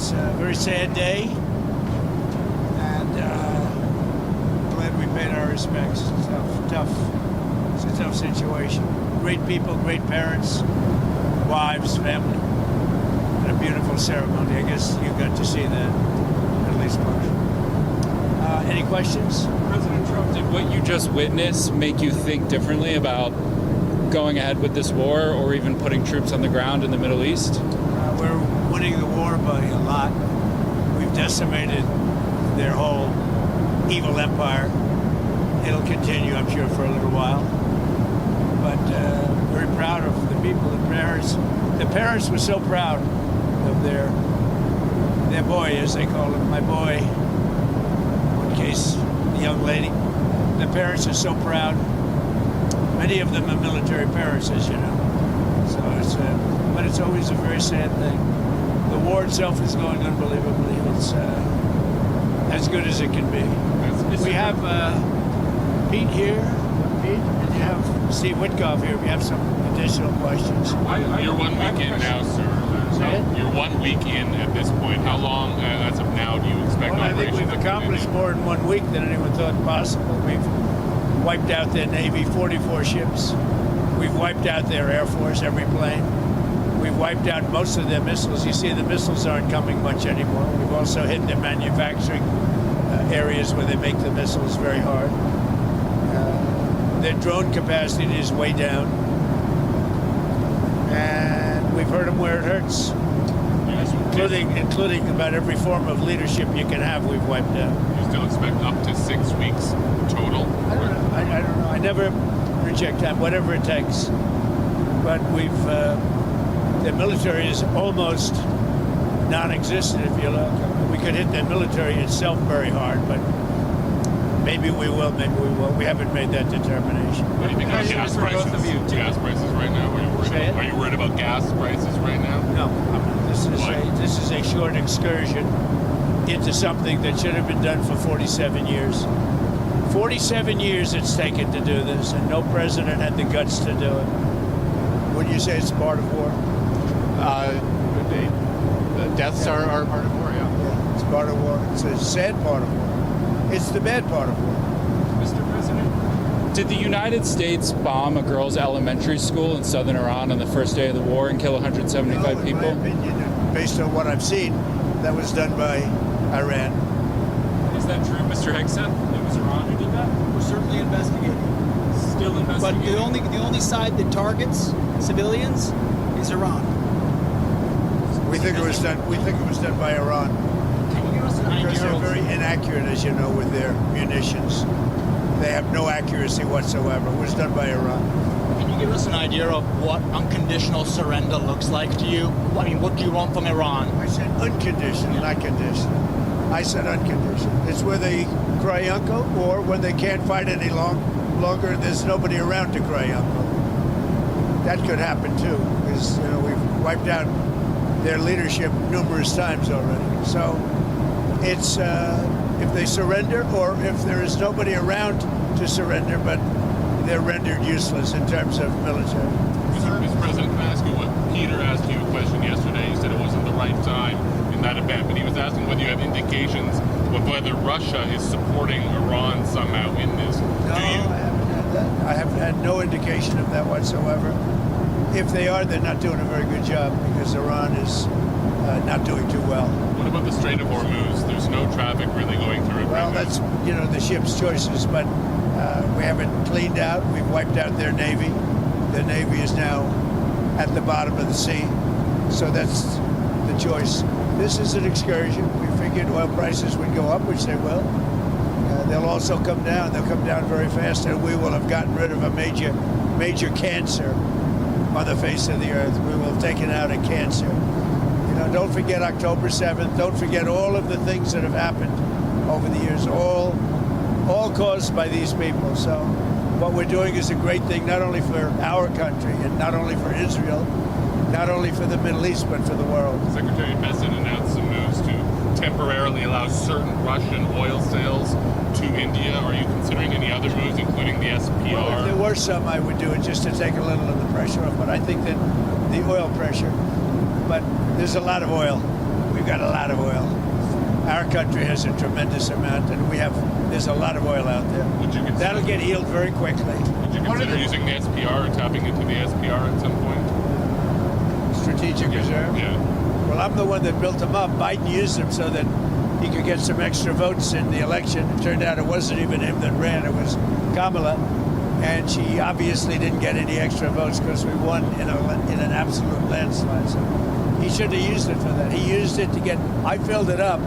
It's a very sad day, and glad we paid our respects. It's a tough situation. Great people, great parents, wives, family, and a beautiful ceremony. I guess you got to see that, at least partially. Any questions? President Trump, did what you just witnessed make you think differently about going ahead with this war or even putting troops on the ground in the Middle East? We're winning the war by a lot. We've decimated their whole evil empire. It'll continue, I'm sure, for a little while. But very proud of the people, the parents. The parents were so proud of their boy, as they call him, my boy. In case the young lady. The parents are so proud. Many of them are military parents, as you know. So but it's always a very sad thing. The war itself is going unbelievably. It's as good as it can be. We have Pete here. Pete, and you have Steve Witkoff here. We have some additional questions. You're 1 week in now, sir. You're 1 week in at this point. How long, as of now, do you expect Well, I think operations we've to accomplished continue? more in 1 week than anyone thought possible. We've wiped out their Navy, 44 ships. We've wiped out their Air Force, every plane. We've wiped out most of their missiles. You see, the missiles aren't coming much anymore. We've also hit their manufacturing areas where they make the missiles very hard. Their drone capacity is way down. And we've hurt them where it hurts. Including about every form of leadership you can have, we've wiped out. You still expect up to 6 weeks total? I don't know. I don't know. I never reject time, whatever it takes. But the military is almost non-existent, if you look. We could hit the military itself very hard, but maybe we will, maybe we won't. We haven't made that determination. What do you think about gas prices? Gas prices right now? Are you worried about gas prices right now? No, I'm not. This is a short excursion into something that should have been done for 47 years. 47 years it's taken to do this, and no president had the guts to do it. Would you say it's part of war? The deaths are part of war, yeah. Yeah, it's part of war. It's a sad part of war. It's the bad part of war. Mr. President, did the United States bomb a girls' elementary school in southern Iran on the first day of the war and kill 175 people? In my opinion, based on what I've seen, that was done by Iran. Is that true, Mr. Hegseth? It was Iran who did that? We're certainly investigating. Still But investigating. the only side that targets civilians is Iran. We think it was done. We think it was done by Iran Can you give us an because idea they're of very inaccurate, as you know, with their munitions. They have no accuracy whatsoever. It was done by Iran. Can you give us an idea of what unconditional surrender looks like to you? I mean, what do you want from Iran? I said unconditional, not conditional. I said unconditional. It's where they cry uncle, or when they can't fight any longer, there's nobody around to cry uncle. That could happen too, because we've wiped out their leadership numerous times already. So it's if they surrender, or if there is nobody around to surrender, but they're rendered useless in terms of military. Mr. President, can I ask you what Peter asked you a question yesterday? He said it wasn't the right time in that event, but he was asking whether you have indications of whether Russia is supporting Iran somehow in this. No, Do you? I haven't had that. I haven't had no indication of that whatsoever. If they are, they're not doing a very good job, because Iran is not doing too well. What about the Strait of Hormuz? There's no traffic really going through it Well, right that's now. the ship's choices, but we haven't cleaned out. We've wiped out their navy. Their navy is now at the bottom of the sea, so that's the choice. This is an excursion. We figured oil prices would go up, which they will. They'll also come down. They'll come down very fast, and we will have gotten rid of a major cancer on the face of the earth. We will have taken out a cancer. Don't forget October 7th. Don't forget all of the things that have happened over the years, all caused by these people. So what we're doing is a great thing, not only for our country and not only for Israel, not only for the Middle East, but for the world. Secretary Bessent announced some moves to temporarily allow certain Russian oil sales to India. Are you considering any other moves, including the SPR? Well, if there were some, I would do it just to take a little of the pressure off. But I think that the oil pressure, but there's a lot of oil. We've got a lot of oil. Our country has a tremendous amount, and there's a lot of oil out there. Would you consider, That'll get healed very quickly. would you consider using the SPR or tapping into the SPR at some point? Strategic reserve. Yeah. Well, I'm the one that built them up. Biden used them so that he could get some extra votes in the election. It turned out it wasn't even him that ran, it was Kamala. And she obviously didn't get any extra votes because we won in an absolute landslide. So he should have used it for that. He used it I filled it up,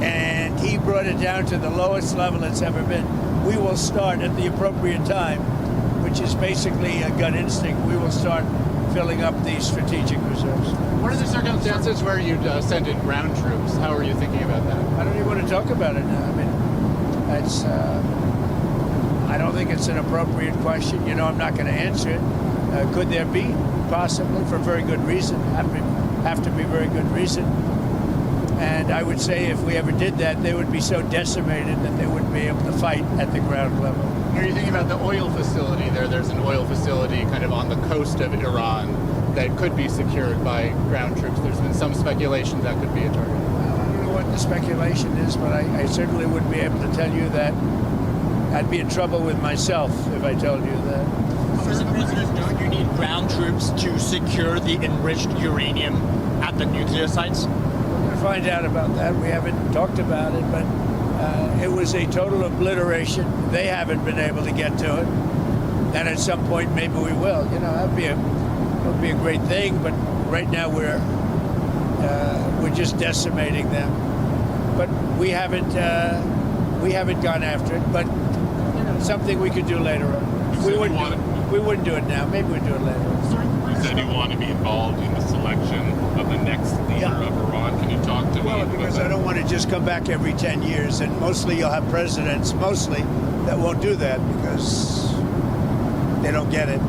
and he brought it down to the lowest level it's ever been. We will start at the appropriate time, which is basically a gut instinct. We will start filling up these strategic reserves. What are the circumstances where you'd send in ground troops? How are you thinking about that? I don't even want to talk about it now. I mean, I don't think it's an appropriate question. I'm not going to answer it. Could there be? Possibly, for very good reason. Have to be very good reason. And I would say if we ever did that, they would be so decimated that they wouldn't be able to fight at the ground level. Are you thinking about the oil facility there? There's an oil facility kind of on the coast of Iran that could be secured by ground troops. There's been some speculation that could be a target. Well, I don't know what the speculation is, but I certainly wouldn't be able to tell you that. I'd be in trouble with myself if I told you that. Mr. President, don't you need ground troops to secure the enriched uranium at the nuclear sites? We're going to find out about that. We haven't talked about it, but it was a total obliteration. They haven't been able to get to it. And at some point, maybe we will. That would be a great thing. But right now, we're just decimating them. But we haven't gone after it. But something we could do later on. We wouldn't do it now. Maybe we'd do it later on. You said you want to be involved in the selection of the next leader of Iran. Can you talk to me? Well, because I don't want to just come back every 10 years, and mostly you'll have presidents, that won't do that because they don't get it.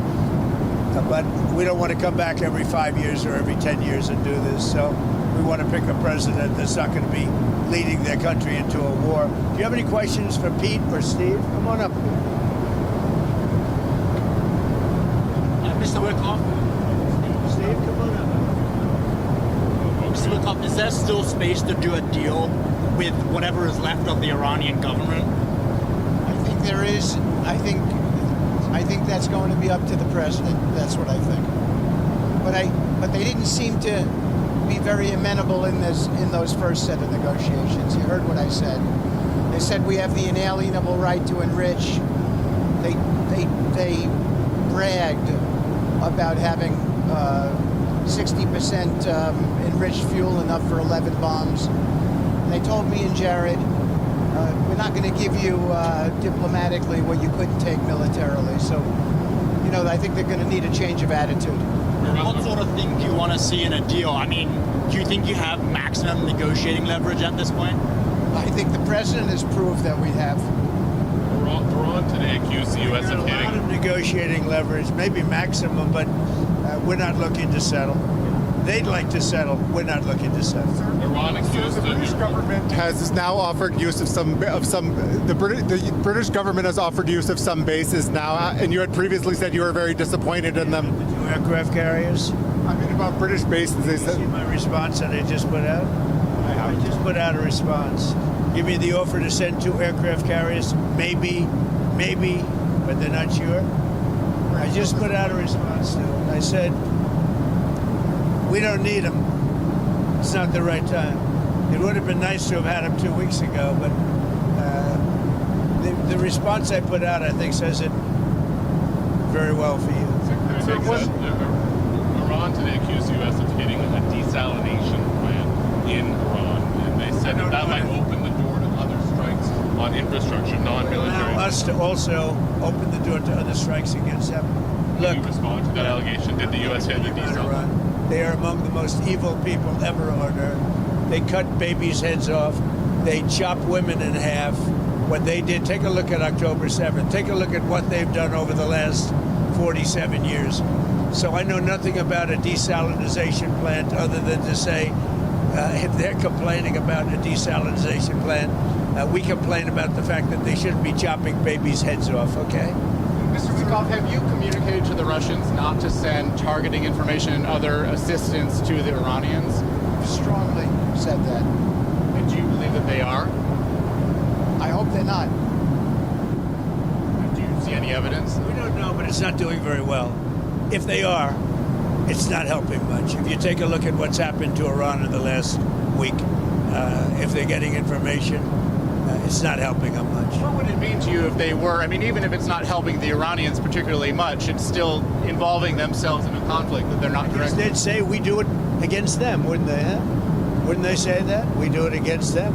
But we don't want to come back every 5 years or every 10 years and do this. So we want to pick a president that's not going to be leading their country into a war. Do you have any questions for Pete or Steve? Come on up. Mr. Wickoff? Steve, come on up. Mr. Wickoff, is there still space to do a deal with whatever is left of the Iranian government? I think there is. I think that's going to be up to the president. That's what I think. But they didn't seem to be very amenable in those first set of negotiations. You heard what I said. They said we have the inalienable right to enrich. They bragged about having 60% enriched fuel, enough for 11 bombs. And they told me and Jared, we're not going to give you diplomatically what you couldn't take militarily. So, I think they're going to need a change of attitude. What sort of thing do you want to see in a deal? I mean, do you think you have maximum negotiating leverage at this point? I think the president has proved that we have. Iran today accused the U.S. of A lot of hitting. negotiating leverage, maybe maximum, but we're not looking to settle. They'd like to settle. We're not looking to settle. Iran accused The British government has now offered use of the British government has offered use of some bases now, and you had previously said you were very disappointed in them. The 2 aircraft carriers. I mean, about British bases, they See said. my response that I just put out? I just put out a response. Give me the offer to send 2 aircraft carriers. Maybe, but they're not sure. I just put out a response to it. I said, we don't need them. It's not the right time. It would have been nice to have had them 2 weeks ago, but the response I put out, I think, says it very well for you. Iran today accused the U.S. of hitting a desalination plant in Iran, and they said that might open the door to other strikes on infrastructure, non-military. Allow us to also open the door to other strikes against them. Can you respond to that allegation? Did the U.S. hit the desal? They are among the most evil people ever on earth. They cut babies' heads off. They chop women in half. What they did, take a look at October 7th. Take a look at what they've done over the last 47 years. So I know nothing about a desalinization plant other than to say if they're complaining about a desalinization plant, we complain about the fact that they shouldn't be chopping babies' heads off, okay? Mr. Wickoff, have you communicated to the Russians not to send targeting information and other assistance to the Iranians? Strongly. said that. And do you believe that they are? I hope they're not. Do you see any evidence? We don't know, but it's not doing very well. If they are, it's not helping much. If you take a look at what's happened to Iran in the last week, if they're getting information, it's not helping them much. What would it mean to you if they were? I mean, even if it's not helping the Iranians particularly much, it's still involving themselves in a conflict that they're not directly. They'd say we do it against them, wouldn't they? Huh? Wouldn't they say that? We do it against them?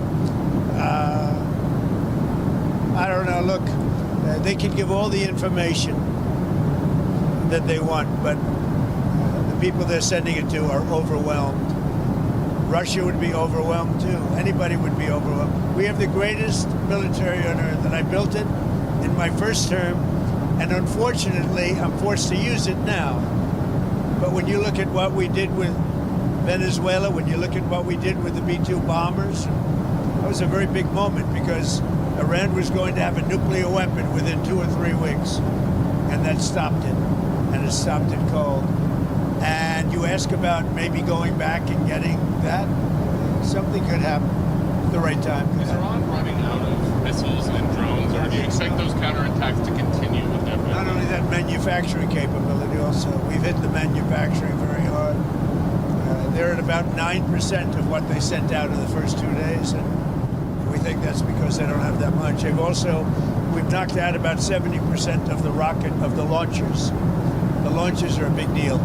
I don't know. Look, they can give all the information that they want, but the people they're sending it to are overwhelmed. Russia would be overwhelmed too. Anybody would be overwhelmed. We have the greatest military on earth, and I built it in my first term, and unfortunately, I'm forced to use it now. But when you look at what we did with Venezuela, when you look at what we did with the B-2 bombers, that was a very big moment because Iran was going to have a nuclear weapon within 2 or 3 weeks, and that stopped it, and it stopped it cold. And you ask about maybe going back and getting that, something could happen at the right time. Is Iran running out of missiles and drones, or do you expect those counterattacks to continue indefinitely? Not only that, manufacturing capability also. We've hit the manufacturing very hard. They're at about 9% of what they sent out in the first 2 days, and we think that's because they don't have that much. We've knocked out about 70% of the launchers. The launchers are a big deal.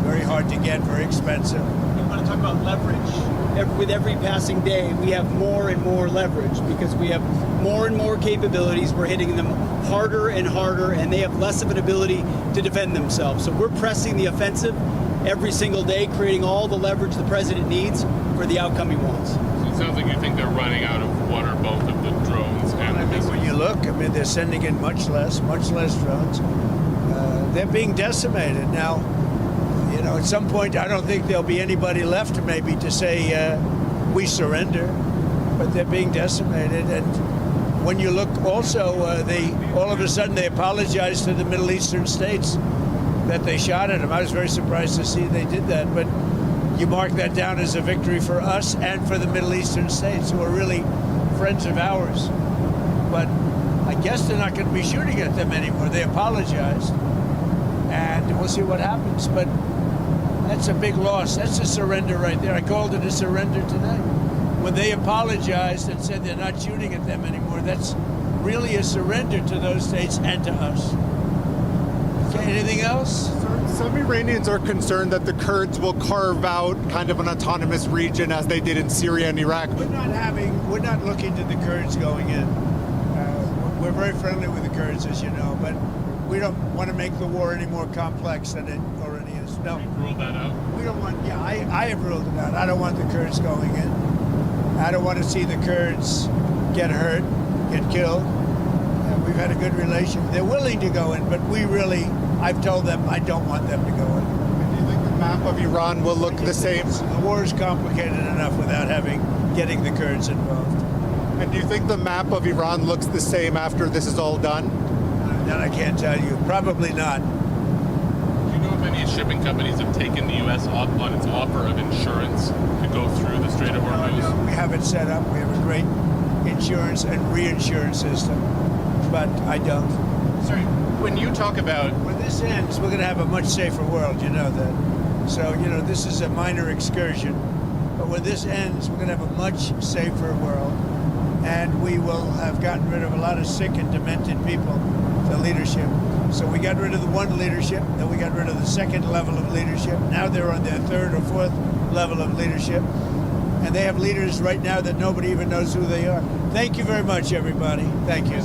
Very hard to get, very expensive. I want to talk about leverage. With every passing day, we have more and more leverage because we have more and more capabilities. We're hitting them harder and harder, and they have less of an ability to defend themselves. So we're pressing the offensive every single day, creating all the leverage the president needs for the outcome he wants. So it sounds like you think they're running out of what are both of the drones and the missiles. When you look, I mean, they're sending in much less drones. They're being decimated now. You know, at some point, I don't think there'll be anybody left maybe to say we surrender, but they're being decimated. And when you look also, all of a sudden they apologized to the Middle Eastern states that they shot at them. I was very surprised to see they did that, but you mark that down as a victory for us and for the Middle Eastern states who are really friends of ours. But I guess they're not going to be shooting at them anymore. They apologized, and we'll see what happens. But that's a big loss. That's a surrender right there. I called it a surrender today. When they apologized and said they're not shooting at them anymore, that's really a surrender to those states and to us. Okay, anything else? Some Iranians are concerned that the Kurds will carve out kind of an autonomous region as they did in Syria and Iraq. We're not looking to the Kurds going in. We're very friendly with the Kurds, as you know, but we don't want to make the war any more complex than it already is. No. You've ruled that out? We don't want, I have ruled it out. I don't want the Kurds going in. I don't want to see the Kurds get hurt, get killed. We've had a good relation. They're willing to go in, but I've told them I don't want them to go in. Do you think the map of Iran will look the same? The war is complicated enough without getting the Kurds involved. And do you think the map of Iran looks the same after this is all done? That I can't tell you. Probably not. Do you know if any shipping companies have taken the U.S. up on its offer of insurance to go through the Strait of Hormuz? No, we have it set up. We have a great insurance and reinsurance system, but I don't. Sorry, when you talk about... When this ends, we're going to have a much safer world, you know that. So, this is a minor excursion, but when this ends, we're going to have a much safer world, and we will have gotten rid of a lot of sick and demented people, the leadership. So we got rid of the one leadership, then we got rid of the second level of leadership. Now they're on their third or fourth level of leadership, and they have leaders right now that nobody even knows who they are. Thank you very much, everybody. Thank you.